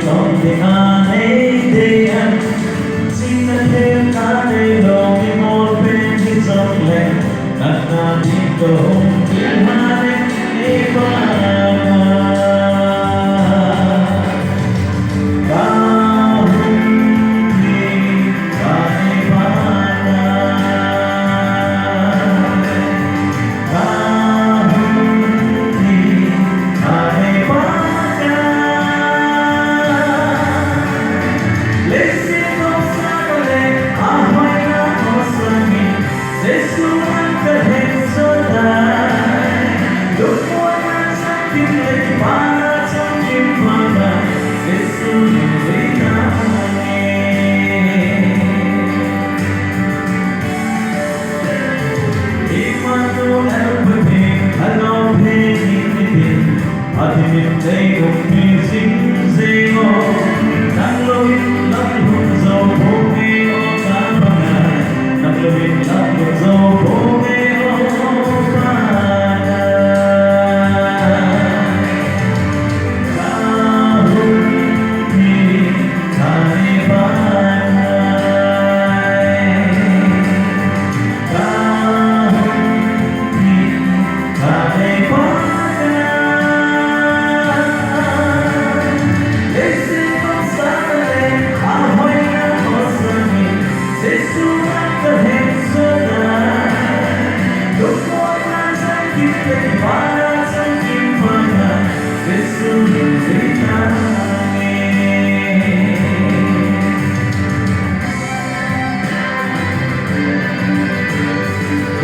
something on a day and sing the hill on a long more pain is only not nothing to home behind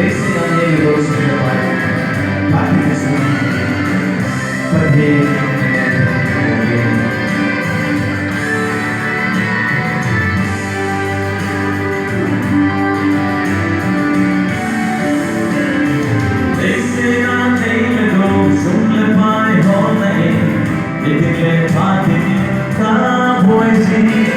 Hãy sing on the rose in the Bible. Happiness but they say our name goes only by whole name. It became party, cowboys in